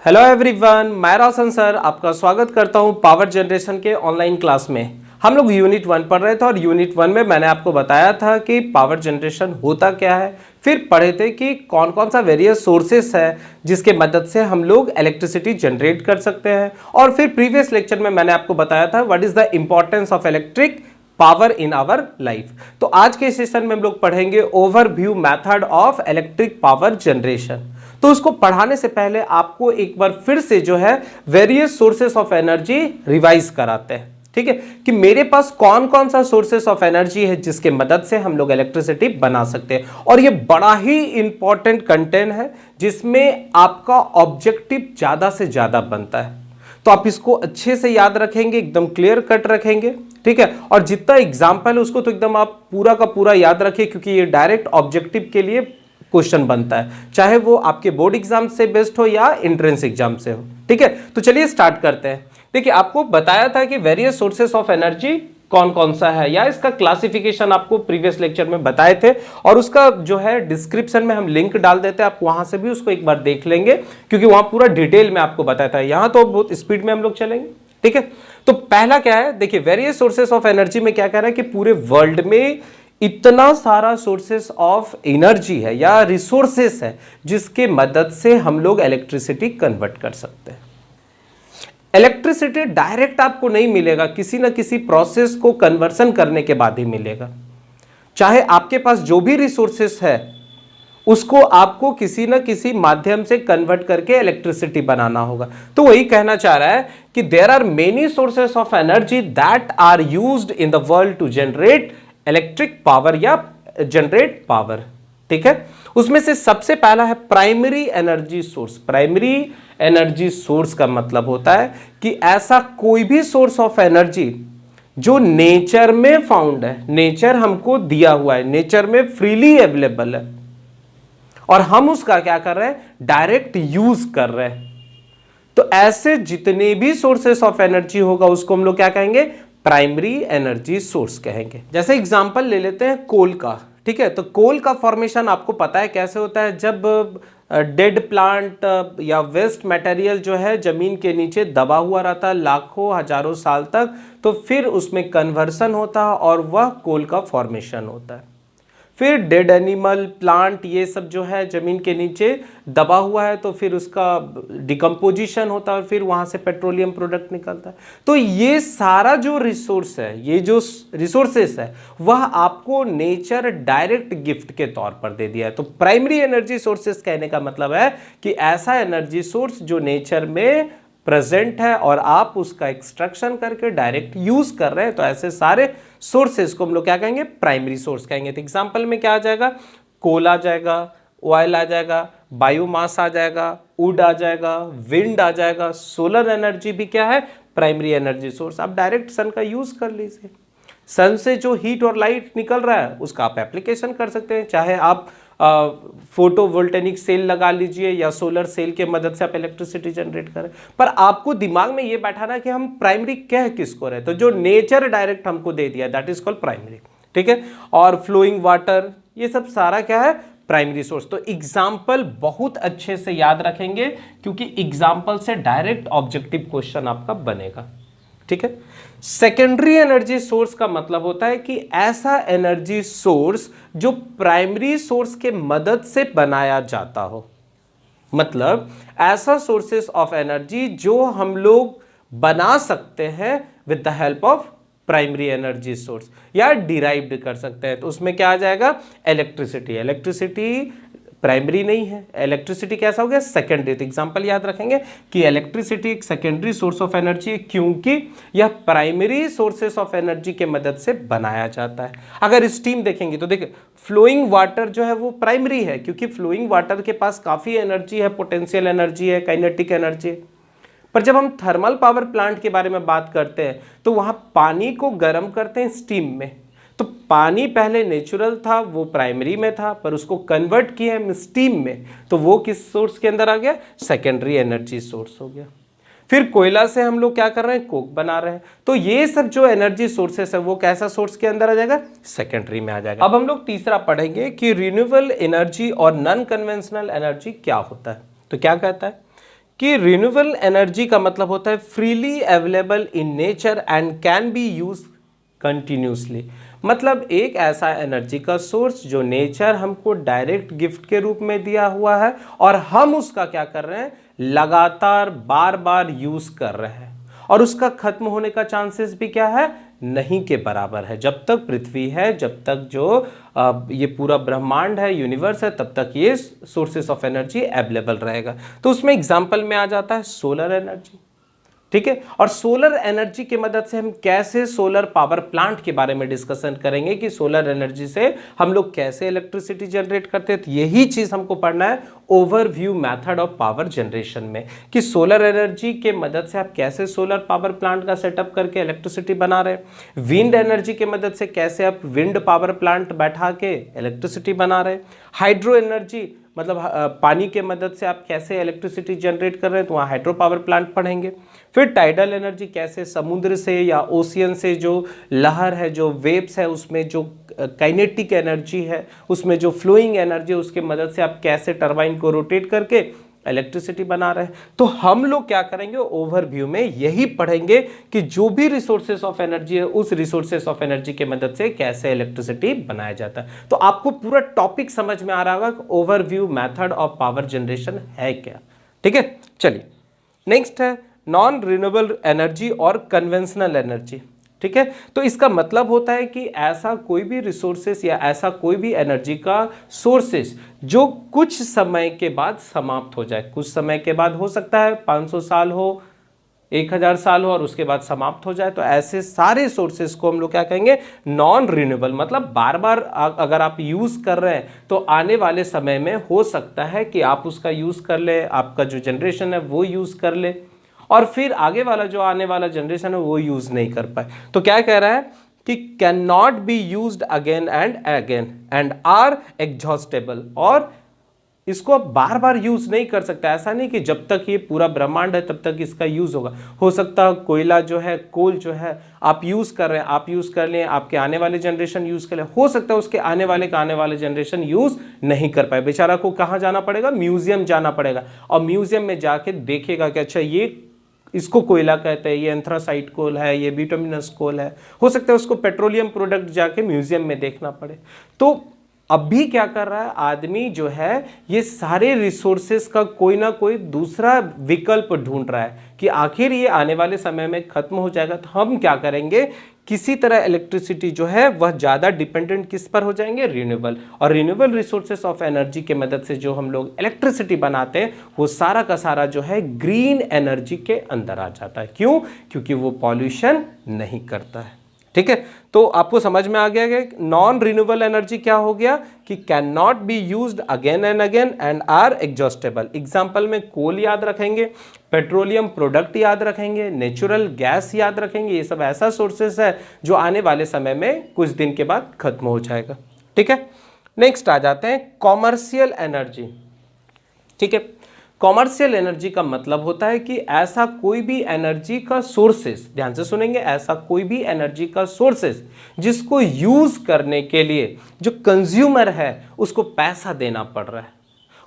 Hello everyone, मैं रोशन sir आपका स्वागत करता हूं पावर जनरेशन के ऑनलाइन क्लास में। हम लोग यूनिट 1 पढ़ रहे थे और यूनिट 1 में मैंने आपको बताया था कि पावर जनरेशन होता क्या है। फिर पढ़े थे कि कौन कौन सा वेरियस सोर्सेस है जिसके मदद से हम लोग इलेक्ट्रिसिटी जनरेट कर सकते हैं। और फिर प्रीवियस लेक्चर में मैंने आपको बताया था what is the importance of electric power in our life. तो आज के सेशन में हम लोग पढ़ेंगे overview method of electric power generation. तो उसको पढ़ाने से पहले आपको एक बार फिर से जो है various sources of energy revise कराते हैं, ठीक है, कि मेरे पास कौन कौन सा सोर्सेस ऑफ एनर्जी है जिसके मदद से हम लोग इलेक्ट्रिसिटी बना सकते हैं। और ये बड़ा ही इंपॉर्टेंट कंटेंट है जिसमें आपका ऑब्जेक्टिव ज्यादा से ज्यादा बनता है। तो आप इसको अच्छे से याद रखेंगे, एकदम क्लियर कट रखेंगे, ठीक है। और जितना एग्जाम्पल है उसको तो एकदम आप पूरा का पूरा याद रखिए, क्योंकि ये डायरेक्ट ऑब्जेक्टिव के लिए क्वेश्चन बनता है, चाहे वो आपके बोर्ड एग्जाम से बेस्ड हो या एंट्रेंस एग्जाम से हो, ठीक है। तो चलिए स्टार्ट करते हैं। देखिए, आपको बताया था कि वेरियस सोर्सेस ऑफ एनर्जी कौन कौन सा है, या इसका क्लासिफिकेशन आपको प्रीवियस लेक्चर में बताए थे, और उसका जो है डिस्क्रिप्शन में हम लिंक डाल देते हैं, आप वहां से भी उसको एक बार देख लेंगे, क्योंकि वहां पूरा डिटेल में आपको बताया था। यहां तो बहुत स्पीड में हम लोग चलेंगे, ठीक है। तो पहला क्या है, देखिए वेरियस सोर्सेस ऑफ एनर्जी में क्या कह रहा है कि पूरे वर्ल्ड में इतना सारा सोर्सेस ऑफ एनर्जी है या रिसोर्सेस है जिसके मदद से हम लोग इलेक्ट्रिसिटी कन्वर्ट कर सकते हैं। इलेक्ट्रिसिटी डायरेक्ट आपको नहीं मिलेगा, किसी ना किसी प्रोसेस को कन्वर्सन करने के बाद ही मिलेगा। चाहे आपके पास जो भी रिसोर्सेस है उसको आपको किसी ना किसी माध्यम से कन्वर्ट करके इलेक्ट्रिसिटी बनाना होगा। तो वही कहना चाह रहा है कि there are many sources of energy that are used in the world to generate electric power या जनरेट पावर, ठीक है। उसमें से सबसे पहला है primary energy source. Primary energy source का मतलब होता है कि ऐसा कोई भी सोर्स ऑफ एनर्जी जो नेचर में फाउंड है, नेचर हमको दिया हुआ है, नेचर में फ्रीली अवेलेबल है, और हम उसका क्या कर रहे हैं, डायरेक्ट यूज कर रहे हैं। तो ऐसे जितने भी सोर्सेस ऑफ एनर्जी होगा उसको हम लोग क्या कहेंगे, प्राइमरी एनर्जी सोर्स कहेंगे। जैसे एग्जांपल ले लेते हैं कोल का, ठीक है। तो कोल का फॉर्मेशन आपको पता है कैसे होता है, जब डेड प्लांट या वेस्ट मटेरियल जो है जमीन के नीचे दबा हुआ रहता है लाखों हजारों साल तक, तो फिर उसमें कन्वर्सन होता है और वह कोल का फॉर्मेशन होता है। फिर डेड एनिमल, प्लांट, ये सब जो है जमीन के नीचे दबा हुआ है, तो फिर उसका डिकम्पोजिशन होता है और फिर वहां से पेट्रोलियम प्रोडक्ट निकलता है। तो ये सारा जो रिसोर्स है, ये जो रिसोर्सेस है, वह आपको नेचर डायरेक्ट गिफ्ट के तौर पर दे दिया है। तो प्राइमरी एनर्जी सोर्सेस कहने का मतलब है कि ऐसा एनर्जी सोर्स जो नेचर में प्रेजेंट है और आप उसका एक्सट्रैक्शन करके डायरेक्ट यूज कर रहे हैं। तो ऐसे सारे सोर्सेस को हम लोग क्या कहेंगे, प्राइमरी सोर्स कहेंगे। तो एग्जांपल में क्या आ जाएगा, कोल आ जाएगा, ऑयल आ जाएगा, बायोमास आ जाएगा, वुड आ जाएगा, विंड आ जाएगा, सोलर एनर्जी भी क्या है, प्राइमरी एनर्जी सोर्स। आप डायरेक्ट सन का यूज कर लीजिए, सन से जो हीट और लाइट निकल रहा है उसका आप एप्लीकेशन कर सकते हैं। चाहे आप फोटोवोल्टेनिक सेल लगा लीजिए या सोलर सेल के मदद से आप इलेक्ट्रिसिटी जनरेट करें। पर आपको दिमाग में ये बैठाना कि हम प्राइमरी कह किसको रहे, तो जो नेचर डायरेक्ट हमको दे दिया दैट इज कॉल्ड प्राइमरी, ठीक है। और फ्लोइंग वाटर, ये सब सारा क्या है, प्राइमरी सोर्स। तो एग्जाम्पल बहुत अच्छे से याद रखेंगे, क्योंकि एग्जाम्पल से डायरेक्ट ऑब्जेक्टिव क्वेश्चन आपका बनेगा, ठीक है। सेकेंडरी एनर्जी सोर्स का मतलब होता है कि ऐसा एनर्जी सोर्स जो प्राइमरी सोर्स के मदद से बनाया जाता हो। मतलब ऐसा सोर्सेस ऑफ एनर्जी जो हम लोग बना सकते हैं with the help of primary energy source, या डिराइव्ड कर सकते हैं। तो उसमें क्या आ जाएगा, इलेक्ट्रिसिटी। इलेक्ट्रिसिटी प्राइमरी नहीं है, इलेक्ट्रिसिटी कैसा हो गया, सेकेंडरी। तो एग्जांपल याद रखेंगे कि इलेक्ट्रिसिटी एक सेकेंडरी सोर्स ऑफ एनर्जी है, क्योंकि यह प्राइमरी सोर्सेस ऑफ एनर्जी के मदद से बनाया जाता है। अगर स्टीम देखेंगे तो देखिए फ्लोइंग वाटर जो है वो प्राइमरी है, क्योंकि फ्लोइंग वाटर के पास काफी एनर्जी है, पोटेंशियल एनर्जी है, काइनेटिक एनर्जी है। पर जब हम थर्मल पावर प्लांट के बारे में बात करते हैं तो वहां पानी को गर्म करते हैं स्टीम में। तो पानी पहले नेचुरल था, वो प्राइमरी में था, पर उसको कन्वर्ट किए हम स्टीम में, तो वो किस सोर्स के अंदर आ गया, सेकेंडरी एनर्जी सोर्स हो गया। फिर कोयला से हम लोग क्या कर रहे हैं, कोक बना रहे हैं। तो ये सब जो एनर्जी सोर्सेस है वो कैसा सोर्स के अंदर आ जाएगा, सेकेंडरी में आ जाएगा। अब हम लोग तीसरा पढ़ेंगे कि रिन्यूएबल एनर्जी और नॉन कन्वेंशनल एनर्जी क्या होता है। तो क्या कहता है कि रिन्यूएबल एनर्जी का मतलब होता है freely available in nature and can be use continuously. मतलब एक ऐसा एनर्जी का सोर्स जो नेचर हमको डायरेक्ट गिफ्ट के रूप में दिया हुआ है और हम उसका क्या कर रहे हैं, लगातार बार बार यूज कर रहे हैं, और उसका खत्म होने का चांसेस भी क्या है, नहीं के बराबर है। जब तक पृथ्वी है, जब तक जो ये पूरा ब्रह्मांड है, यूनिवर्स है, तब तक ये सोर्सेस ऑफ एनर्जी अवेलेबल रहेगा। तो उसमें एग्जांपल में आ जाता है सोलर एनर्जी, ठीक है। और सोलर एनर्जी की मदद से हम कैसे सोलर पावर प्लांट के बारे में डिस्कशन करेंगे कि सोलर एनर्जी से हम लोग कैसे इलेक्ट्रिसिटी जनरेट करते हैं। तो यही चीज हमको पढ़ना है overview method of power generation में, कि सोलर एनर्जी के मदद से आप कैसे सोलर पावर प्लांट का सेटअप करके इलेक्ट्रिसिटी बना रहे हैं, विंड एनर्जी की मदद से कैसे आप विंड पावर प्लांट बैठा के इलेक्ट्रिसिटी बना रहे हैं, हाइड्रो एनर्जी मतलब पानी के मदद से आप कैसे इलेक्ट्रिसिटी जनरेट कर रहे हैं, तो वहाँ हाइड्रो पावर प्लांट पढ़ेंगे। फिर टाइडल एनर्जी, कैसे समुद्र से या ओशियन से जो लहर है, जो वेव्स है, उसमें जो काइनेटिक एनर्जी है, उसमें जो फ्लोइंग एनर्जी है, उसके मदद से आप कैसे टरबाइन को रोटेट करके इलेक्ट्रिसिटी बना रहे हैं। तो हम लोग क्या करेंगे, ओवरव्यू में यही पढ़ेंगे कि जो भी रिसोर्सेस ऑफ एनर्जी है, उस रिसोर्सेस ऑफ एनर्जी के मदद से कैसे इलेक्ट्रिसिटी बनाया जाता है। तो आपको पूरा टॉपिक समझ में आ रहा होगा कि overview method of power generation है क्या, ठीक है। चलिए नेक्स्ट है नॉन रिन्यूएबल एनर्जी और कन्वेंशनल एनर्जी, ठीक है। तो इसका मतलब होता है कि ऐसा कोई भी रिसोर्सेस या ऐसा कोई भी एनर्जी का सोर्सेस जो कुछ समय के बाद समाप्त हो जाए। कुछ समय के बाद हो सकता है 500 साल हो, 1000 साल हो, और उसके बाद समाप्त हो जाए। तो ऐसे सारे सोर्सेस को हम लोग क्या कहेंगे, नॉन रिन्यूएबल। मतलब बार बार अगर आप यूज कर रहे हैं तो आने वाले समय में हो सकता है कि आप उसका यूज कर ले, आपका जो जनरेशन है वो यूज कर ले, और फिर आगे वाला जो आने वाला जनरेशन है वो यूज नहीं कर पाए। तो क्या कह रहा है कि can not be used again and again and are exhaustible, और इसको आप बार बार यूज नहीं कर सकता। ऐसा नहीं कि जब तक ये पूरा ब्रह्मांड है तब तक इसका यूज होगा। हो सकता है कोयला जो है, कोल जो है आप यूज कर रहे हैं, आप यूज कर लें, आपके आने वाले जनरेशन यूज कर ले, हो सकता है उसके आने वाले जनरेशन यूज नहीं कर पाए। बेचारा को कहाँ जाना पड़ेगा, म्यूजियम जाना पड़ेगा, और म्यूजियम में जाके देखेगा कि अच्छा ये इसको कोयला कहते हैं, ये एंथ्रासाइट कोल है, ये बिटुमिनस कोल है। हो सकता है उसको पेट्रोलियम प्रोडक्ट जाके म्यूजियम में देखना पड़े। तो अभी क्या कर रहा है आदमी जो है, ये सारे रिसोर्सेस का कोई ना कोई दूसरा विकल्प ढूंढ रहा है कि आखिर ये आने वाले समय में खत्म हो जाएगा, तो हम क्या करेंगे, किसी तरह इलेक्ट्रिसिटी जो है वह ज़्यादा डिपेंडेंट किस पर हो जाएंगे, रिन्यूएबल। और रिन्यूएबल रिसोर्सेस ऑफ एनर्जी के मदद से जो हम लोग इलेक्ट्रिसिटी बनाते हैं वो सारा का सारा जो है ग्रीन एनर्जी के अंदर आ जाता है। क्यों? क्योंकि वो पॉल्यूशन नहीं करता है, ठीक है। तो आपको समझ में आ गया कि नॉन रिन्यूएबल एनर्जी क्या हो गया, कि can not be used again and again and are exhaustible. Example में कोल याद रखेंगे, पेट्रोलियम प्रोडक्ट याद रखेंगे, नेचुरल गैस याद रखेंगे। ये सब ऐसा सोर्सेस है जो आने वाले समय में कुछ दिन के बाद खत्म हो जाएगा, ठीक है। नेक्स्ट आ जाते हैं कॉमर्शियल एनर्जी, ठीक है। कॉमर्शियल एनर्जी का मतलब होता है कि ऐसा कोई भी एनर्जी का सोर्सेस, ध्यान से सुनेंगे, ऐसा कोई भी एनर्जी का सोर्सेस जिसको यूज करने के लिए जो कंज्यूमर है उसको पैसा देना पड़ रहा है,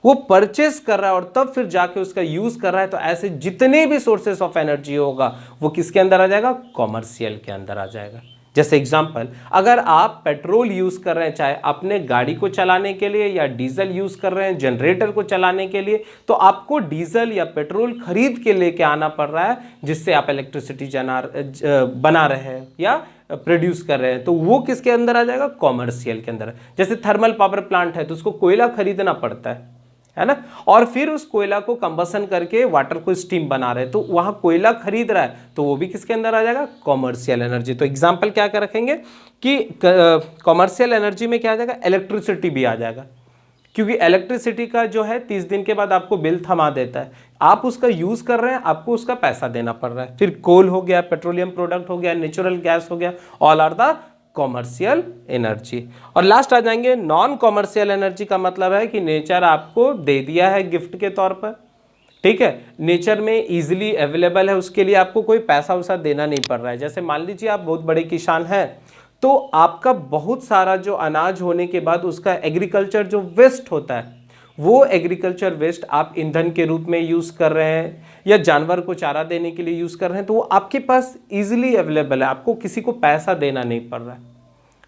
वो परचेस कर रहा है और तब फिर जाके उसका यूज कर रहा है। तो ऐसे जितने भी सोर्सेस ऑफ एनर्जी होगा वो किसके अंदर आ जाएगा, कॉमर्शियल के अंदर आ जाएगा। जैसे एग्जांपल, अगर आप पेट्रोल यूज कर रहे हैं, चाहे अपने गाड़ी को चलाने के लिए, या डीजल यूज कर रहे हैं जनरेटर को चलाने के लिए, तो आपको डीजल या पेट्रोल खरीद के लेके आना पड़ रहा है, जिससे आप इलेक्ट्रिसिटी बना रहे हैं या प्रोड्यूस कर रहे हैं। तो वो किसके अंदर आ जाएगा, कॉमर्शियल के अंदर। जैसे थर्मल पावर प्लांट है तो उसको कोयला खरीदना पड़ता है ना, और फिर उस कोयला को कंबसन करके वाटर को स्टीम बना रहे हैं, तो वहां कोयला खरीद रहा है, तो वो भी किसके अंदर आ जाएगा, कॉमर्शियल एनर्जी। तो एग्जांपल क्या कर रखेंगे कि कॉमर्शियल एनर्जी में क्या आ जाएगा, इलेक्ट्रिसिटी भी आ जाएगा, क्योंकि इलेक्ट्रिसिटी का जो है 30 दिन के बाद आपको बिल थमा देता है, आप उसका यूज कर रहे हैं, आपको उसका पैसा देना पड़ रहा है। फिर कोल हो गया, पेट्रोलियम प्रोडक्ट हो गया, नेचुरल गैस हो गया, all are the commercial energy. और लास्ट आ जाएंगे नॉन कॉमर्शियल एनर्जी का मतलब है कि नेचर आपको दे दिया है गिफ्ट के तौर पर, ठीक है, नेचर में इजीली अवेलेबल है, उसके लिए आपको कोई पैसा वैसा देना नहीं पड़ रहा है। जैसे मान लीजिए आप बहुत बड़े किसान हैं, तो आपका बहुत सारा जो अनाज होने के बाद उसका एग्रीकल्चर जो वेस्ट होता है वो एग्रीकल्चर वेस्ट आप ईंधन के रूप में यूज कर रहे हैं या जानवर को चारा देने के लिए यूज कर रहे हैं, तो वो आपके पास इजीली अवेलेबल है, आपको किसी को पैसा देना नहीं पड़ रहा है।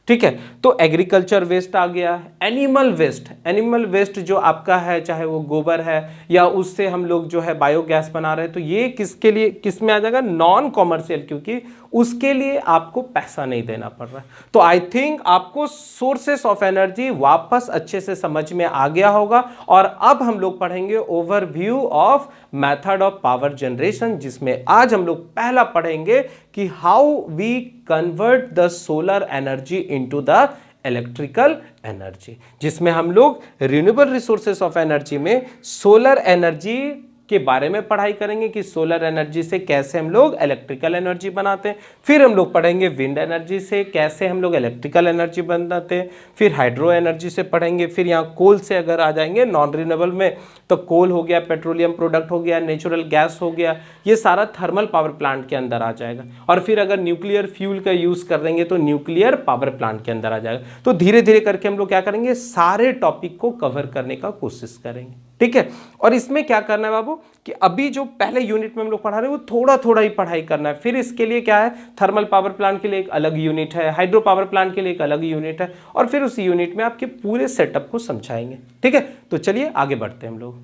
ठीक है, तो एग्रीकल्चर वेस्ट आ गया। एनिमल वेस्ट जो आपका है, चाहे वो गोबर है या उससे हम लोग जो है बायोगैस बना रहे हैं, तो ये किसके लिए, किस में आ जाएगा, नॉन कॉमर्शियल, क्योंकि उसके लिए आपको पैसा नहीं देना पड़ रहा है। तो आई थिंक आपको सोर्सेस ऑफ एनर्जी वापस अच्छे से समझ में आ गया होगा। और अब हम लोग पढ़ेंगे overview of method of power generation, जिसमें आज हम लोग पहला पढ़ेंगे कि how we convert the solar energy into the electrical energy, जिसमें हम लोग रिन्यूएबल रिसोर्सेस ऑफ एनर्जी में सोलर एनर्जी के बारे में पढ़ाई करेंगे कि सोलर एनर्जी से कैसे हम लोग इलेक्ट्रिकल एनर्जी बनाते हैं। फिर हम लोग पढ़ेंगे विंड एनर्जी से कैसे हम लोग इलेक्ट्रिकल एनर्जी बनाते हैं। फिर हाइड्रो एनर्जी से पढ़ेंगे। फिर यहाँ कोल से अगर आ जाएंगे नॉन रिन्यूएबल में, तो कोल हो गया, पेट्रोलियम प्रोडक्ट हो गया, नेचुरल गैस हो गया, ये सारा थर्मल पावर प्लांट के अंदर आ जाएगा। और फिर अगर न्यूक्लियर फ्यूल का यूज कर देंगे तो न्यूक्लियर पावर प्लांट के अंदर आ जाएगा। तो धीरे धीरे करके हम लोग क्या करेंगे, सारे टॉपिक को कवर करने का कोशिश करेंगे। ठीक है, और इसमें क्या करना है बाबू कि अभी जो पहले यूनिट में हम लोग पढ़ा रहे हैं वो थोड़ा थोड़ा ही पढ़ाई करना है। फिर इसके लिए क्या है, थर्मल पावर प्लांट के लिए एक अलग यूनिट है, हाइड्रो पावर प्लांट के लिए एक अलग यूनिट है, और फिर उस यूनिट में आपके पूरे सेटअप को समझाएंगे। ठीक है, तो चलिए आगे बढ़ते हैं हम लोग।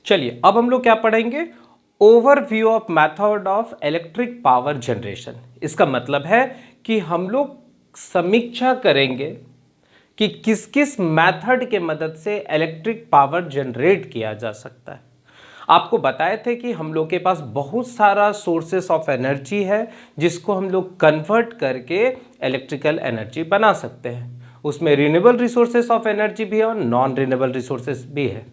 चलिए अब हम लोग क्या पढ़ेंगे, overview of method of electric power generation. इसका मतलब है कि हम लोग समीक्षा करेंगे कि किस किस मेथड के मदद से इलेक्ट्रिक पावर जनरेट किया जा सकता है। आपको बताए थे कि हम लोग के पास बहुत सारा सोर्सेस ऑफ एनर्जी है जिसको हम लोग कन्वर्ट करके इलेक्ट्रिकल एनर्जी बना सकते हैं। उसमें रिन्यूएबल रिसोर्सेस ऑफ एनर्जी भी है और नॉन रिन्यूएबल रिसोर्सेस भी है।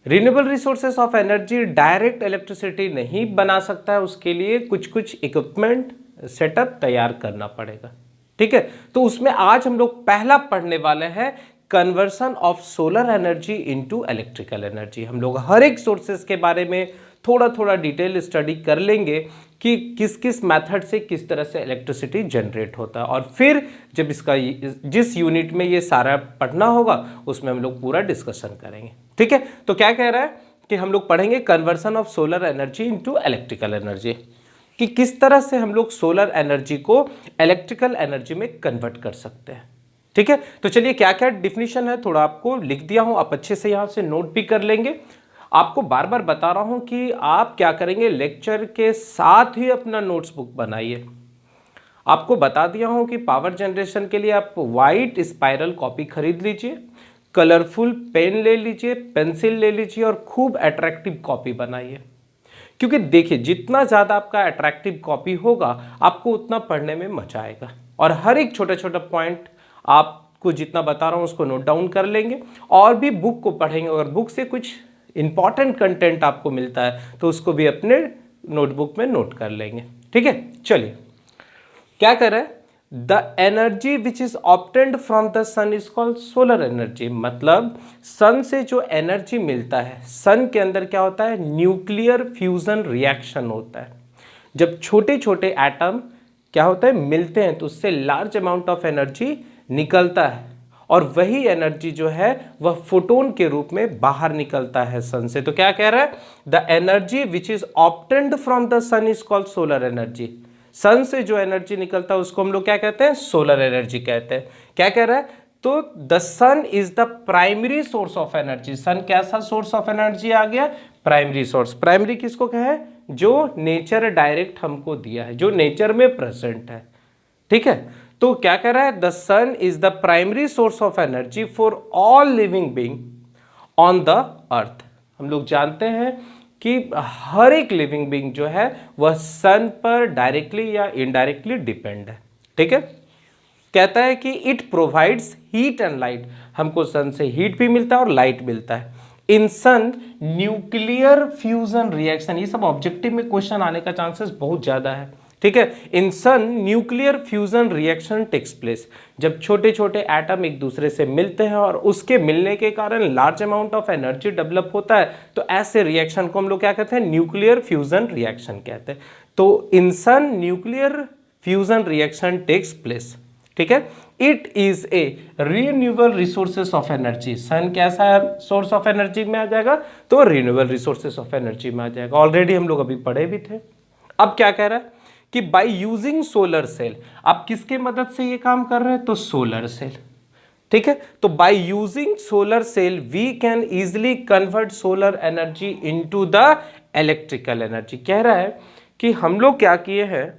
Renewable resources of energy direct electricity नहीं बना सकता है, उसके लिए कुछ कुछ इक्विपमेंट सेटअप तैयार करना पड़ेगा। ठीक है, तो उसमें आज हम लोग पहला पढ़ने वाले हैं conversion of solar energy into electrical energy. हम लोग हर एक सोर्सेस के बारे में थोड़ा थोड़ा डिटेल स्टडी कर लेंगे कि किस किस मेथड से किस तरह से इलेक्ट्रिसिटी जनरेट होता है, और फिर जब इसका जिस यूनिट में ये सारा पढ़ना होगा उसमें हम लोग पूरा डिस्कशन करेंगे। ठीक है, तो क्या कह रहा है कि हम लोग पढ़ेंगे conversion of solar energy into electrical energy, कि किस तरह से हम लोग सोलर एनर्जी को इलेक्ट्रिकल एनर्जी में कन्वर्ट कर सकते हैं। ठीक है, तो चलिए क्या क्या डिफिनीशन है थोड़ा आपको लिख दिया हूं, आप अच्छे से यहां से नोट भी कर लेंगे। आपको बार बार बता रहा हूं कि आप क्या करेंगे, लेक्चर के साथ ही अपना नोट्स बुक बनाइए। आपको बता दिया हूं कि पावर जनरेशन के लिए आप वाइट स्पाइरल कॉपी खरीद लीजिए, कलरफुल पेन ले लीजिए, पेंसिल ले लीजिए और खूब अट्रैक्टिव कॉपी बनाइए। क्योंकि देखिए जितना ज़्यादा आपका अट्रैक्टिव कॉपी होगा आपको उतना पढ़ने में मजा आएगा, और हर एक छोटा छोटा पॉइंट आपको जितना बता रहा हूँ उसको नोट डाउन कर लेंगे और भी बुक को पढ़ेंगे। अगर बुक से कुछ इंपॉर्टेंट कंटेंट आपको मिलता है तो उसको भी अपने नोटबुक में नोट कर लेंगे। ठीक है, चलिए क्या कर रहे हैं, the energy which is obtained from the sun is called solar energy. मतलब सन से जो एनर्जी मिलता है, सन के अंदर क्या होता है, न्यूक्लियर फ्यूजन रिएक्शन होता है। जब छोटे छोटे एटम क्या होता है मिलते हैं तो उससे लार्ज अमाउंट ऑफ एनर्जी निकलता है, और वही एनर्जी जो है वह फोटोन के रूप में बाहर निकलता है सन से। तो क्या कह रहा है, the energy which is obtained from the sun is called solar energy. Sun से जो एनर्जी निकलता है उसको हम लोग क्या कहते हैं, सोलर एनर्जी कहते हैं। क्या कह रहा है, तो the sun is the primary source of energy. Sun कैसा सोर्स ऑफ एनर्जी आ गया, प्राइमरी सोर्स। प्राइमरी किसको कहे, जो नेचर डायरेक्ट हमको दिया है, जो नेचर में प्रेजेंट है। ठीक है, तो क्या कह रहा है, the sun is the primary source of energy for all living being on the earth. हम लोग जानते हैं कि हर एक लिविंग बीइंग जो है वह सन पर डायरेक्टली या इनडायरेक्टली डिपेंड है। ठीक है, कहता है कि it provides heat and light. हमको सन से हीट भी मिलता है और लाइट मिलता है। In sun nuclear fusion reaction, ये सब ऑब्जेक्टिव में क्वेश्चन आने का चांसेस बहुत ज्यादा है। ठीक है, in sun nuclear fusion reaction takes place. जब छोटे छोटे एटम एक दूसरे से मिलते हैं और उसके मिलने के कारण large amount of energy develop होता है, तो ऐसे रिएक्शन को हम लोग क्या कहते हैं, न्यूक्लियर फ्यूजन रिएक्शन कहते हैं। तो in sun nuclear fusion reaction takes place. ठीक है। It is a renewable resources of energy. Sun कैसा सोर्स ऑफ एनर्जी में आ जाएगा, तो रिन्यूएबल रिसोर्सेस ऑफ एनर्जी में आ जाएगा। ऑलरेडी हम लोग अभी पढ़े भी थे। अब क्या कह रहा है कि बाय यूजिंग सोलर सेल, आप किसके मदद से ये काम कर रहे हैं, तो सोलर सेल, ठीक है। तो by using solar cell we can easily convert solar energy into the electrical energy. कह रहा है कि हम लोग क्या किए हैं,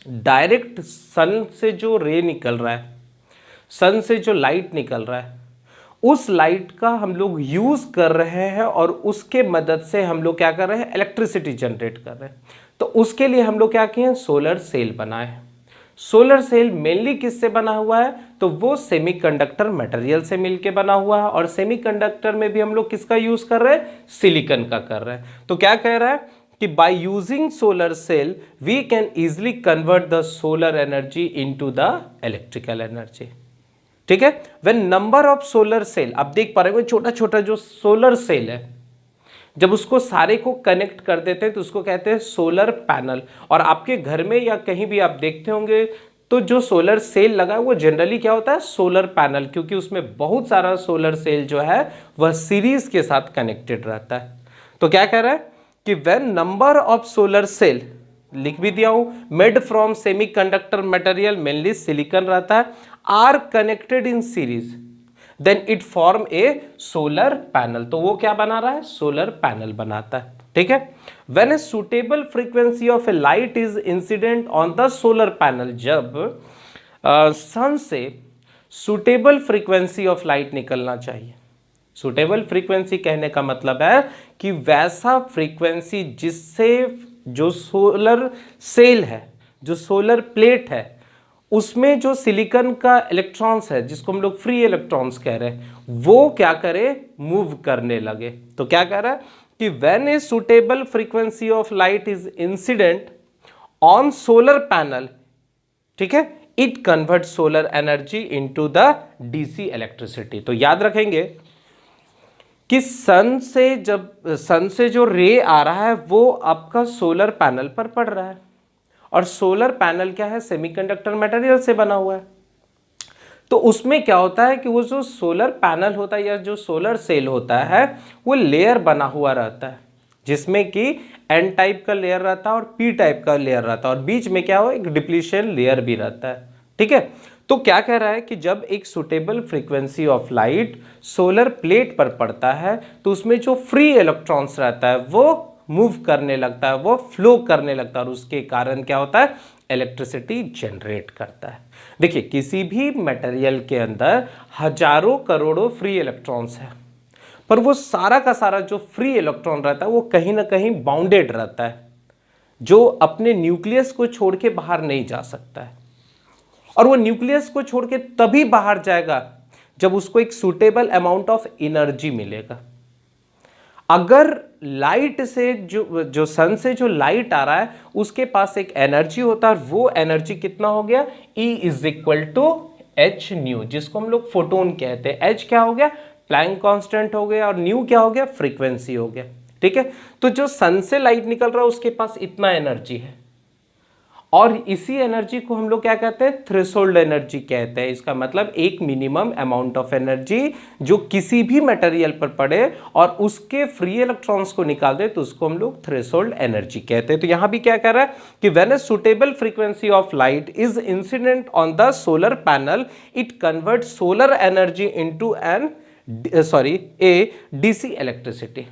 डायरेक्ट सन से जो रे निकल रहा है, सन से जो लाइट निकल रहा है, उस लाइट का हम लोग यूज कर रहे हैं और उसके मदद से हम लोग क्या कर रहे हैं, इलेक्ट्रिसिटी जनरेट कर रहे हैं। तो उसके लिए हम लोग क्या किए हैं, सोलर सेल बनाए हैं। सोलर सेल मेनली किससे बना हुआ है, तो वो सेमीकंडक्टर मटेरियल से मिलके बना हुआ है। और सेमीकंडक्टर में भी हम लोग किसका यूज कर रहे हैं, सिलिकॉन का कर रहे हैं। तो क्या कह रहा है कि by using solar cell we can easily convert the solar energy into the electrical energy, ठीक है। When number of solar cell, आप देख पा रहे हो छोटा छोटा जो सोलर सेल है, जब उसको सारे को कनेक्ट कर देते हैं तो उसको कहते हैं सोलर पैनल। और आपके घर में या कहीं भी आप देखते होंगे तो जो सोलर सेल लगा है वो जनरली क्या होता है, सोलर पैनल, क्योंकि उसमें बहुत सारा सोलर सेल जो है वह सीरीज के साथ कनेक्टेड रहता है। तो क्या कह रहा है कि when number of solar cell, लिख भी दिया हूं, made from semiconductor material mainly silicon रहता है, are connected in series then it form a solar panel. तो वो क्या बना रहा है, सोलर पैनल बनाता है, ठीक है। When a suitable frequency of A light is incident on the solar panel, जब सन से सुटेबल फ्रीक्वेंसी ऑफ लाइट निकलना चाहिए। सुटेबल फ्रीक्वेंसी कहने का मतलब है कि वैसा फ्रीक्वेंसी जिससे जो सोलर सेल है, जो सोलर प्लेट है, उसमें जो सिलिकॉन का इलेक्ट्रॉन्स है, जिसको हम लोग फ्री इलेक्ट्रॉन्स कह रहे हैं, वो क्या करे, मूव करने लगे। तो क्या कह रहा है कि when a suitable frequency of light is incident on solar panel, ठीक है, it convert solar energy into the DC electricity. तो याद रखेंगे कि सन से जो रे आ रहा है वो आपका सोलर पैनल पर पड़ रहा है, और सोलर पैनल क्या है, सेमीकंडक्टर मटेरियल से बना हुआ है। तो उसमें क्या होता है कि वो जो सोलर पैनल होता है या जो सोलर सेल होता है वो लेयर बना हुआ रहता है, जिसमें कि एन टाइप का लेयर रहता है और पी टाइप का लेयर रहता है, और बीच में क्या हो, एक डिप्लीशन लेयर भी रहता है, ठीक है। तो क्या कह रहा है कि जब एक suitable frequency of light solar plate पर पड़ता है तो उसमें जो फ्री इलेक्ट्रॉन्स रहता है वो मूव करने लगता है, वो फ्लो करने लगता है, और उसके कारण क्या होता है, इलेक्ट्रिसिटी जनरेट करता है। देखिए किसी भी मटेरियल के अंदर हजारों करोड़ों फ्री इलेक्ट्रॉन्स है, पर वो सारा का सारा जो फ्री इलेक्ट्रॉन रहता है वो कहीं ना कहीं बाउंडेड रहता है, जो अपने न्यूक्लियस को छोड़ के बाहर नहीं जा सकता है। और वो न्यूक्लियस को छोड़ के तभी बाहर जाएगा जब उसको एक सुटेबल अमाउंट ऑफ एनर्जी मिलेगा। अगर लाइट से जो सन से जो लाइट आ रहा है उसके पास एक एनर्जी होता है, वो एनर्जी कितना हो गया, E is equal to h nu, जिसको हम लोग फोटोन कहते हैं। एच क्या हो गया, प्लैंक कांस्टेंट हो गया, और न्यू क्या हो गया, फ्रीक्वेंसी हो गया, ठीक है। तो जो सन से लाइट निकल रहा है उसके पास इतना एनर्जी है, और इसी एनर्जी को हम लोग क्या कहते हैं, थ्रेशोल्ड एनर्जी कहते हैं। इसका मतलब एक मिनिमम अमाउंट ऑफ एनर्जी जो किसी भी मटेरियल पर पड़े और उसके फ्री इलेक्ट्रॉन्स को निकाल दे तो उसको हम लोग थ्रेशोल्ड एनर्जी कहते हैं। तो यहां भी क्या कह रहा है कि when a suitable frequency of light is incident on the solar panel it convert solar energy into A DC electricity.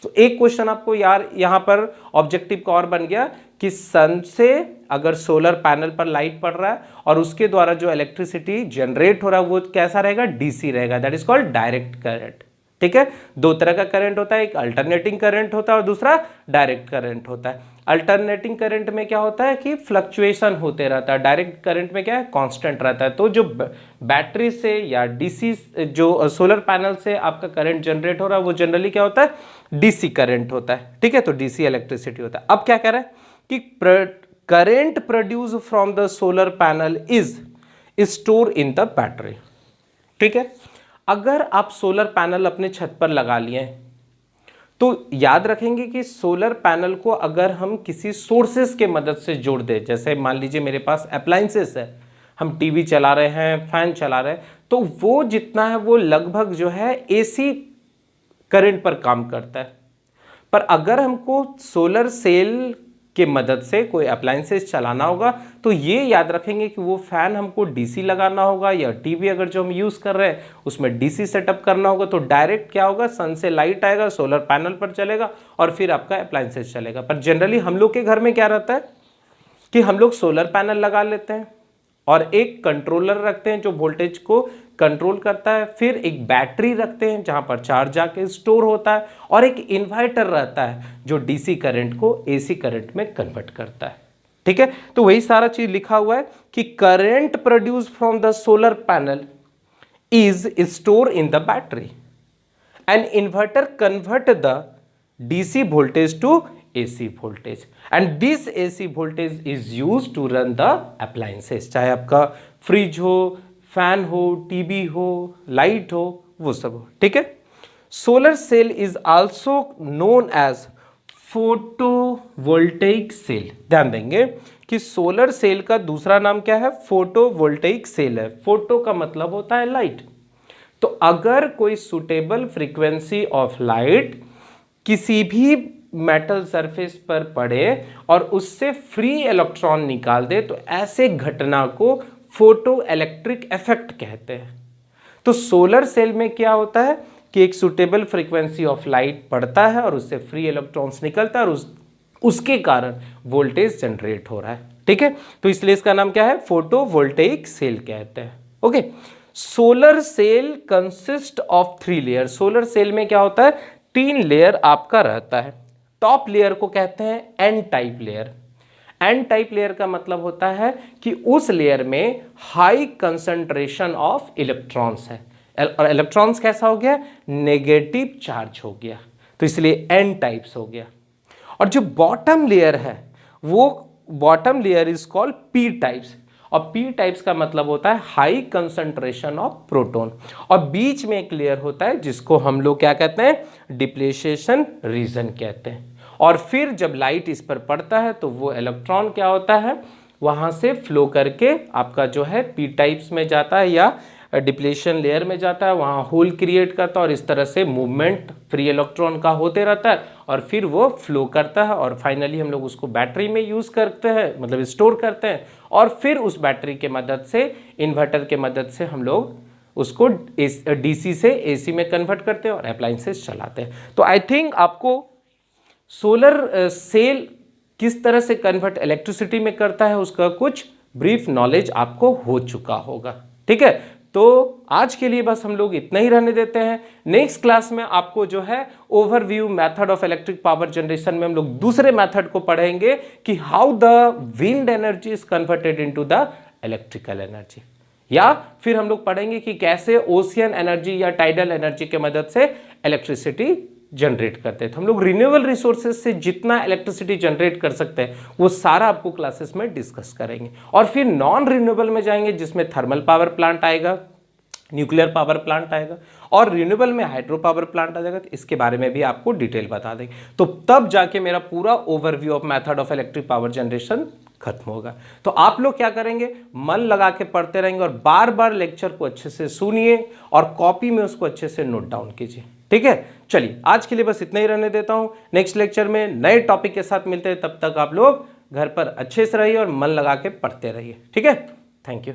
तो एक क्वेश्चन आपको यार यहां पर ऑब्जेक्टिव का और बन गया कि सन से अगर सोलर पैनल पर लाइट पड़ रहा है और उसके द्वारा जो इलेक्ट्रिसिटी जनरेट हो रहा है वो कैसा रहेगा, डीसी रहेगा, that is called direct current, ठीक है। दो तरह का करंट होता है, एक अल्टरनेटिंग करंट होता है और दूसरा डायरेक्ट करंट होता है। अल्टरनेटिंग करंट में क्या होता है कि फ्लक्चुएशन होते रहता है, डायरेक्ट करंट में क्या है, कांस्टेंट रहता है। तो जो बैटरी से या डीसी जो सोलर पैनल से आपका करंट जनरेट हो रहा है वो जनरली क्या होता है, डीसी करंट होता है, ठीक है। तो डीसी इलेक्ट्रिसिटी होता है। अब क्या कह रहा है कि current produce from the solar panel is store in the battery, ठीक है। अगर आप सोलर पैनल अपने छत पर लगा लिए तो याद रखेंगे कि सोलर पैनल को अगर हम किसी सोर्सेस के मदद से जोड़ दें, जैसे मान लीजिए मेरे पास अप्लायंसेस है, हम टीवी चला रहे हैं, फैन चला रहे हैं, तो वो जितना है वो लगभग जो है एसी करंट पर काम करता है। पर अगर हमको सोलर सेल के मदद से कोई अप्लायंसेस चलाना होगा तो ये याद रखेंगे कि वो फैन हमको डीसी लगाना होगा, या टीवी अगर जो हम यूज़ कर रहे हैं उसमें डीसी सेटअप करना होगा, तो डायरेक्ट क्या होगा, सन से लाइट आएगा, सोलर पैनल पर चलेगा और फिर आपका अप्लायंसेस चलेगा। पर जनरली हम लोग के घर में क्या रहता है कि हम लोग सोलर पैनल लगा लेते हैं और एक कंट्रोलर रखते हैं जो वोल्टेज को कंट्रोल करता है, फिर एक बैटरी रखते हैं जहां पर चार्ज जाके स्टोर होता है, और एक इन्वर्टर रहता है जो डीसी करंट को एसी करंट में कन्वर्ट करता है। ठीक है, तो वही सारा चीज लिखा हुआ है कि current produce from the solar panel is store in the battery and inverter convert the DC voltage to AC voltage and this AC voltage is used to run the appliances, चाहे आपका फ्रिज हो, fan हो, TV हो, light हो, वो सब हो। ठीक है, solar cell is also known as photovoltaic cell. ध्यान देंगे कि सोलर सेल का दूसरा नाम क्या है, फोटोवोल्टेइक सेल है। फोटो का मतलब होता है लाइट, तो अगर कोई सुटेबल फ्रीक्वेंसी ऑफ लाइट किसी भी मेटल सरफेस पर पड़े और उससे फ्री इलेक्ट्रॉन निकाल दे तो ऐसे घटना को फोटो इलेक्ट्रिक इफेक्ट कहते हैं। तो सोलर सेल में क्या होता है कि एक सुटेबल फ्रीक्वेंसी ऑफ लाइट पड़ता है और उससे फ्री इलेक्ट्रॉन्स निकलता है और उसके कारण वोल्टेज जनरेट हो रहा है। ठीक है, तो इसलिए इसका नाम क्या है, फोटोवोल्टेइक सेल कहते हैं। Okay, solar cell consist of 3 layer. Solar cell में क्या होता है, 3 लेयर आपका रहता है। टॉप लेयर को कहते हैं N type layer. N type layer का मतलब होता है कि उस लेयर में हाई कंसंट्रेशन ऑफ इलेक्ट्रॉन्स है, और इलेक्ट्रॉन्स कैसा हो गया, नेगेटिव चार्ज हो गया, तो इसलिए एन टाइप्स हो गया। और जो बॉटम लेयर है वो bottom layer is called P types, और पी टाइप्स का मतलब होता है हाई कंसंट्रेशन ऑफ प्रोटॉन, और बीच में एक लेयर होता है जिसको हम लोग क्या कहते हैं, डिप्लेशन रीजन कहते हैं। और फिर जब लाइट इस पर पड़ता है तो वो इलेक्ट्रॉन क्या होता है, वहां से फ्लो करके आपका जो है पी टाइप्स में जाता है या डिप्लेशन लेयर में जाता है, वहाँ होल क्रिएट करता है और इस तरह से मूवमेंट फ्री इलेक्ट्रॉन का होते रहता है और फिर वो फ्लो करता है और फाइनली हम लोग उसको बैटरी में यूज़ करते हैं, मतलब स्टोर करते हैं, और फिर उस बैटरी के मदद से, इन्वर्टर के मदद से हम लोग उसको डीसी से एसी में कन्वर्ट करते हैं और अप्लायंसेस चलाते हैं। तो आई थिंक आपको सोलर सेल किस तरह से कन्वर्ट इलेक्ट्रिसिटी में करता है उसका कुछ ब्रीफ नॉलेज आपको हो चुका होगा। ठीक है, तो आज के लिए बस हम लोग इतना ही रहने देते हैं। नेक्स्ट क्लास में आपको जो है overview method of electric power generation में हम लोग दूसरे मेथड को पढ़ेंगे कि how the wind energy is converted into the electrical energy, या फिर हम लोग पढ़ेंगे कि कैसे ओशियन एनर्जी या टाइडल एनर्जी के मदद से इलेक्ट्रिसिटी जनरेट करते हैं। तो हम लोग रिन्यूएबल रिसोर्सेज से जितना इलेक्ट्रिसिटी जनरेट कर सकते हैं वो सारा आपको क्लासेस में डिस्कस करेंगे, और फिर नॉन रिन्यूएबल में जाएंगे जिसमें थर्मल पावर प्लांट आएगा, न्यूक्लियर पावर प्लांट आएगा, और रिन्यूएबल में हाइड्रो पावर प्लांट आ जाएगा। तो इसके बारे में भी आपको डिटेल बता देंगे, तो तब जाके मेरा पूरा overview of method of electric power generation खत्म होगा। तो आप लोग क्या करेंगे, मन लगा के पढ़ते रहेंगे और बार बार लेक्चर को अच्छे से सुनिए और कॉपी में उसको अच्छे से नोट डाउन कीजिए। ठीक है, चलिए आज के लिए बस इतना ही रहने देता हूं। नेक्स्ट लेक्चर में नए टॉपिक के साथ मिलते हैं, तब तक आप लोग घर पर अच्छे से रहिए और मन लगा के पढ़ते रहिए। ठीक है, थैंक यू।